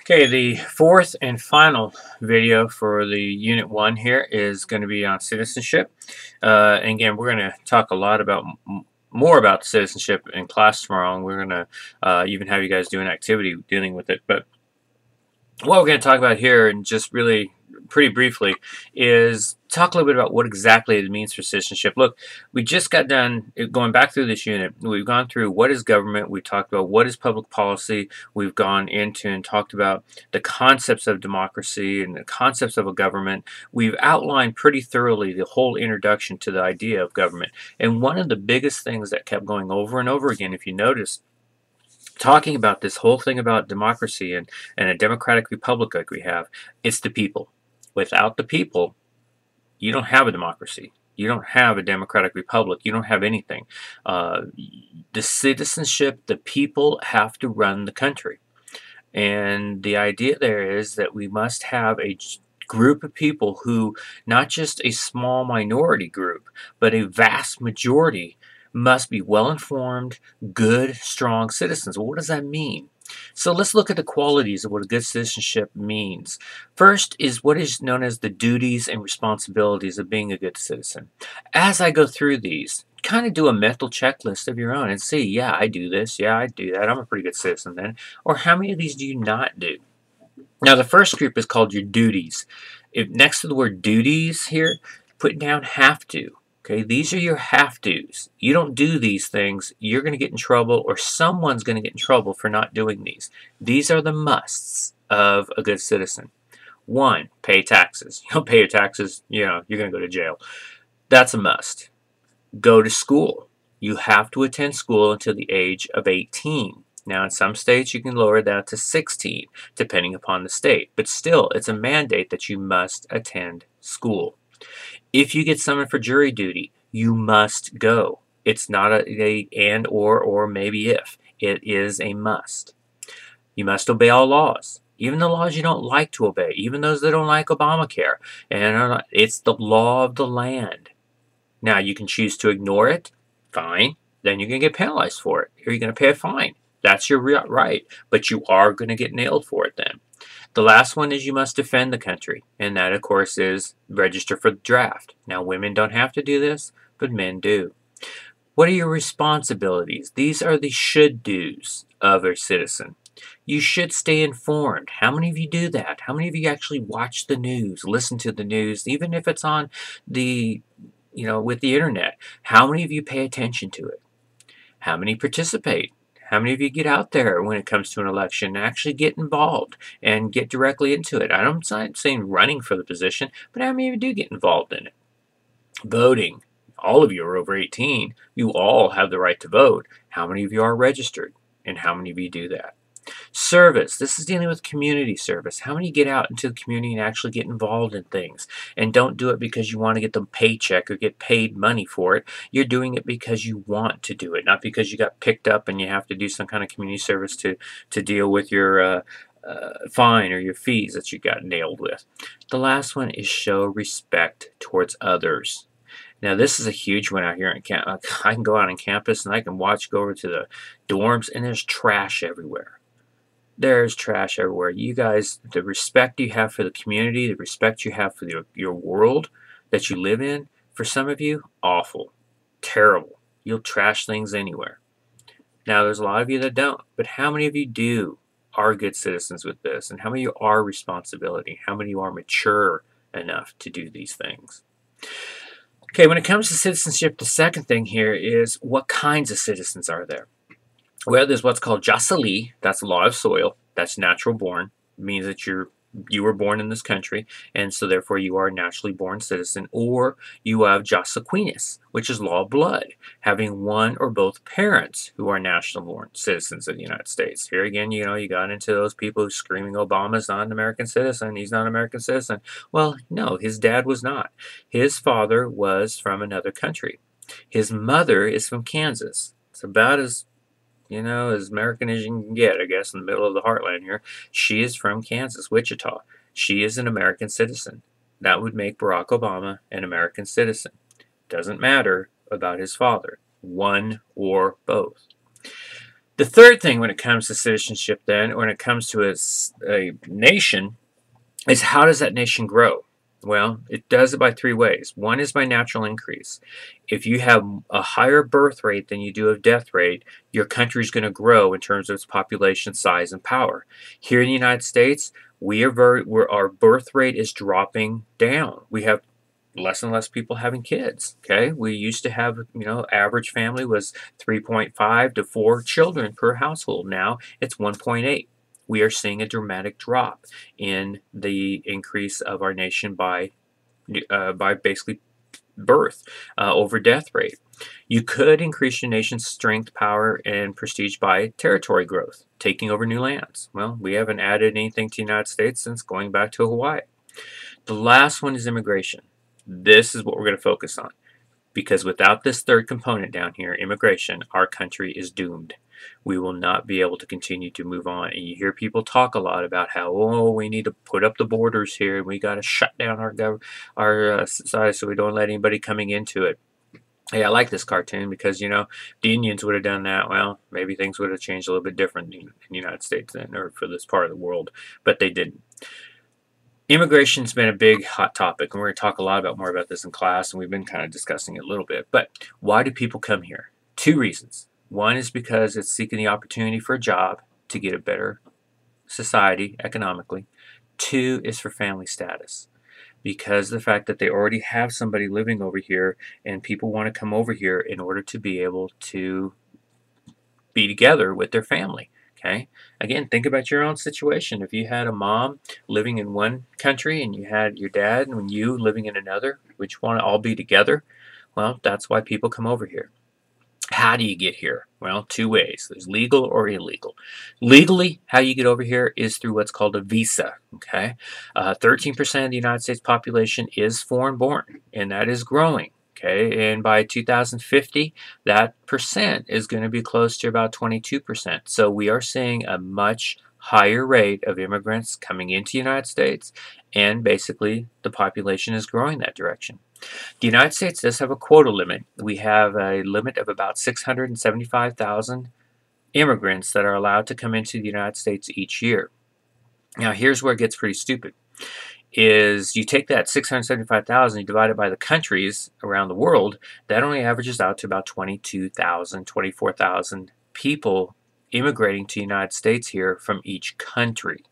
Okay, the fourth and final video for the Unit 1 here is going to be on citizenship. And again, we're going to talk a lot about more about citizenship in class tomorrow, and we're going to even have you guys do an activity dealing with it. But what we're going to talk about here, and just really pretty briefly, is talk a little bit about what exactly it means for citizenship. Look, we just got done going back through this unit. We've gone through what is government. We talked about what is public policy. We've gone into and talked about the concepts of democracy and the concepts of a government. We've outlined pretty thoroughly the whole introduction to the idea of government. And one of the biggest things that kept going over and over again, if you notice, talking about this whole thing about democracy and a democratic republic like we have, it's the people. Without the people, you don't have a democracy. You don't have a democratic republic. You don't have anything. The citizenship, the people have to run the country. And the idea there is that we must have a group of people who, not just a small minority group, but a vast majority, must be well-informed, good, strong citizens. Well, what does that mean? So let's look at the qualities of what a good citizenship means. First is what is known as the duties and responsibilities of being a good citizen. As I go through these, kind of do a mental checklist of your own and see, yeah, I do this, yeah, I do that, I'm a pretty good citizen then. Or how many of these do you not do? Now, the first group is called your duties. If next to the word duties here, put down have to. Okay, these are your have-tos. You don't do these things, you're going to get in trouble, or someone's going to get in trouble for not doing these. These are the musts of a good citizen. 1, pay taxes. You don't pay your taxes, you're going to go to jail. That's a must. Go to school. You have to attend school until the age of 18. Now, in some states, you can lower that to 16, depending upon the state. But still, it's a mandate that you must attend school. If you get summoned for jury duty, you must go. It's not a and or maybe if. It is a must. You must obey all laws, even the laws you don't like to obey, even those that don't like Obamacare. And it's the law of the land. Now, you can choose to ignore it. Fine. Then you're going to get penalized for it. Or you're going to pay a fine. That's your right. But you are going to get nailed for it then. The last one is you must defend the country, and that, of course, is register for the draft. Now, women don't have to do this, but men do. What are your responsibilities? These are the should-dos of a citizen. You should stay informed. How many of you do that? How many of you actually watch the news, listen to the news, even if it's on the, with the internet? How many of you pay attention to it? How many participate? How many of you get out there when it comes to an election and actually get involved and get directly into it? I'm not saying running for the position, but how many of you do get involved in it? Voting. All of you are over 18. You all have the right to vote. How many of you are registered? And how many of you do that? Service. This is dealing with community service. How many get out into the community and actually get involved in things? And don't do it because you want to get the paycheck or get paid money for it. You're doing it because you want to do it, not because you got picked up and you have to do some kind of community service to deal with your fine or your fees that you got nailed with. The last one is show respect towards others. Now, this is a huge one out here on campus. I can go out on campus and I can go over to the dorms, and there's trash everywhere. There's trash everywhere. You guys, the respect you have for the community, the respect you have for your world that you live in, for some of you, awful, terrible. You'll trash things anywhere. Now, there's a lot of you that don't, but how many of you are good citizens with this? And how many of you are responsibility? How many of you are mature enough to do these things? Okay, when it comes to citizenship, the second thing here is what kinds of citizens are there? Well, there's what's called jasali, that's law of soil, that's natural born. It means that you were born in this country, and so therefore you are a naturally born citizen. Or you have jasaquinas, which is law of blood, having one or both parents who are national born citizens of the United States. Here again, you got into those people who screaming Obama's not an American citizen, he's not an American citizen. Well, no, his dad was not. His father was from another country. His mother is from Kansas. It's about as as American as you can get, I guess, in the middle of the heartland here. She is from Kansas, Wichita. She is an American citizen. That would make Barack Obama an American citizen. Doesn't matter about his father. One or both. The third thing when it comes to citizenship, then, when it comes to a nation, is how does that nation grow? Well, it does it by three ways. One is by natural increase. If you have a higher birth rate than you do of death rate, your country is going to grow in terms of its population size and power. Here in the United States, our birth rate is dropping down. We have less and less people having kids. Okay, we used to have, average family was 3.5 to 4 children per household. Now it's 1.8. We are seeing a dramatic drop in the increase of our nation by basically birth over death rate. You could increase your nation's strength, power, and prestige by territory growth, taking over new lands. Well, we haven't added anything to the United States since going back to Hawaii. The last one is immigration. This is what we're going to focus on, because without this third component down here, immigration, our country is doomed. We will not be able to continue to move on. And you hear people talk a lot about how, oh, we need to put up the borders here, and we got to shut down our society so we don't let anybody coming into it. Hey, I like this cartoon because, the Indians would have done that. Well, maybe things would have changed a little bit different in the United States then, or for this part of the world, but they didn't. Immigration's been a big hot topic, and we're going to talk a lot more about this in class, and we've been kind of discussing it a little bit. But why do people come here? Two reasons. One is because it's seeking the opportunity for a job to get a better society economically. Two is for family status, because of the fact that they already have somebody living over here, and people want to come over here in order to be able to be together with their family. Okay. Again, think about your own situation. If you had a mom living in one country and you had your dad and you living in another, would you want to all be together? Well, that's why people come over here. How do you get here? Well, two ways. There's legal or illegal. Legally, how you get over here is through what's called a visa. Okay, 13% of the United States population is foreign-born, and that is growing. Okay, and by 2050, that percent is going to be close to about 22%. So we are seeing a much higher rate of immigrants coming into the United States, and basically the population is growing that direction. The United States does have a quota limit. We have a limit of about 675,000 immigrants that are allowed to come into the United States each year. Now, here's where it gets pretty stupid. Is you take that 675,000, you divide it by the countries around the world, that only averages out to about 22,000, 24,000 people immigrating to the United States here from each country.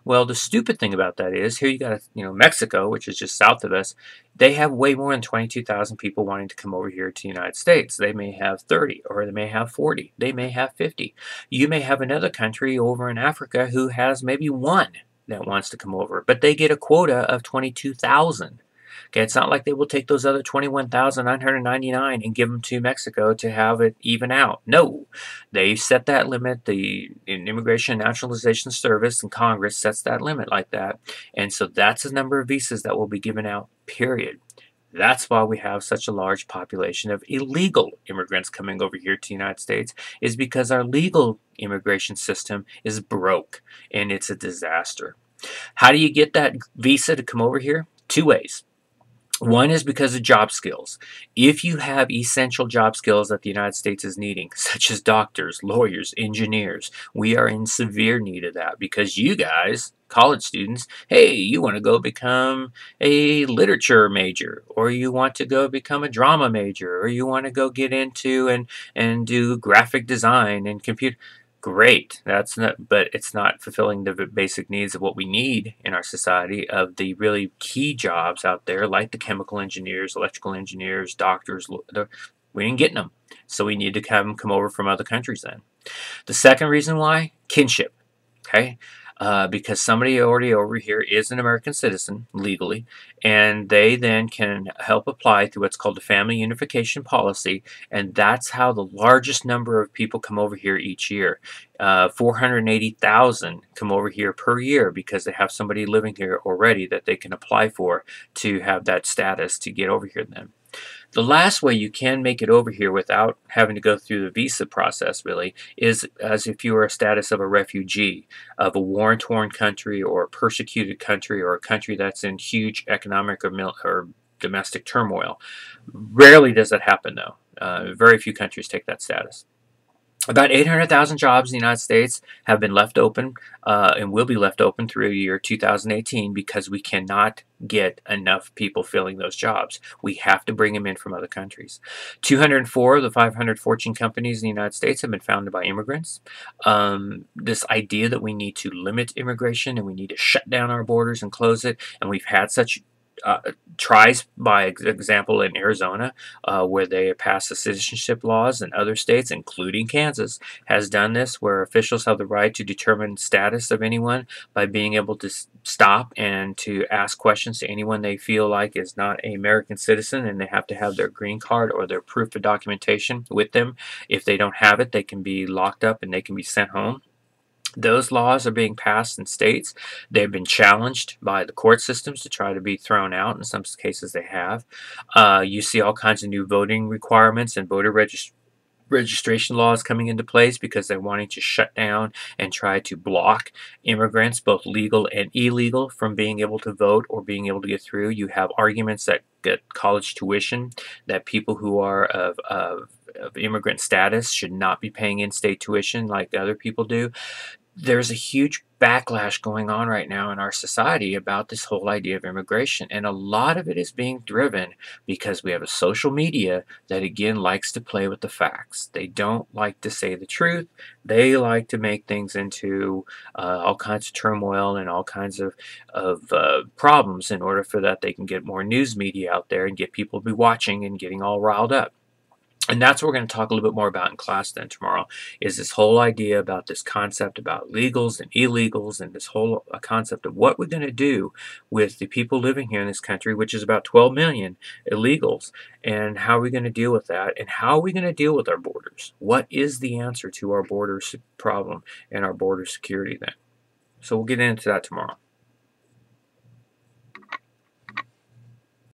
Well, the stupid thing about that is, here you got, Mexico, which is just south of us. They have way more than 22,000 people wanting to come over here to the United States. They may have 30, or they may have 40. They may have 50. You may have another country over in Africa who has maybe one that wants to come over, but they get a quota of 22,000. Okay, it's not like they will take those other 21,999 and give them to Mexico to have it even out. No, they set that limit. The Immigration and Naturalization Service and Congress sets that limit like that. And so that's the number of visas that will be given out, period. That's why we have such a large population of illegal immigrants coming over here to the United States, is because our legal immigration system is broke, and it's a disaster. How do you get that visa to come over here? Two ways. One is because of job skills. If you have essential job skills that the United States is needing, such as doctors, lawyers, engineers, we are in severe need of that, because you guys, college students, hey, you want to go become a literature major, or you want to go become a drama major, or you want to go get into and do graphic design and computer. Great, that's not, but it's not fulfilling the basic needs of what we need in our society, of the really key jobs out there, like the chemical engineers, electrical engineers, doctors. We ain't getting them, so we need to come over from other countries then. The second reason why, kinship. Okay, because somebody already over here is an American citizen legally, and they then can help apply through what's called the Family Unification Policy, and that's how the largest number of people come over here each year. 480,000 come over here per year because they have somebody living here already that they can apply for to have that status to get over here then. The last way you can make it over here without having to go through the visa process, really, is as if you were a status of a refugee of a war-torn country, or a persecuted country, or a country that's in huge economic or domestic turmoil. Rarely does that happen, though. Very few countries take that status. About 800,000 jobs in the United States have been left open and will be left open through the year 2018 because we cannot get enough people filling those jobs. We have to bring them in from other countries. 204 of the 500 Fortune companies in the United States have been founded by immigrants. This idea that we need to limit immigration and we need to shut down our borders and close it, and we've had such tries, by example, in Arizona, where they passed the citizenship laws, and other states, including Kansas, has done this, where officials have the right to determine status of anyone by being able to stop and to ask questions to anyone they feel like is not an American citizen, and they have to have their green card or their proof of documentation with them. If they don't have it, they can be locked up and they can be sent home. Those laws are being passed in states. They've been challenged by the court systems to try to be thrown out. In some cases, they have. You see all kinds of new voting requirements and voter registration laws coming into place because they're wanting to shut down and try to block immigrants, both legal and illegal, from being able to vote or being able to get through. You have arguments that get college tuition, that people who are of immigrant status should not be paying in-state tuition like other people do. There's a huge backlash going on right now in our society about this whole idea of immigration, and a lot of it is being driven because we have a social media that again likes to play with the facts. They don't like to say the truth. They like to make things into all kinds of turmoil and all kinds of problems in order for that they can get more news media out there and get people to be watching and getting all riled up. And that's what we're going to talk a little bit more about in class then tomorrow, is this whole idea about this concept about legals and illegals, and this whole concept of what we're going to do with the people living here in this country, which is about 12 million illegals, and how are we going to deal with that, and how are we going to deal with our borders? What is the answer to our border problem and our border security then? So we'll get into that tomorrow.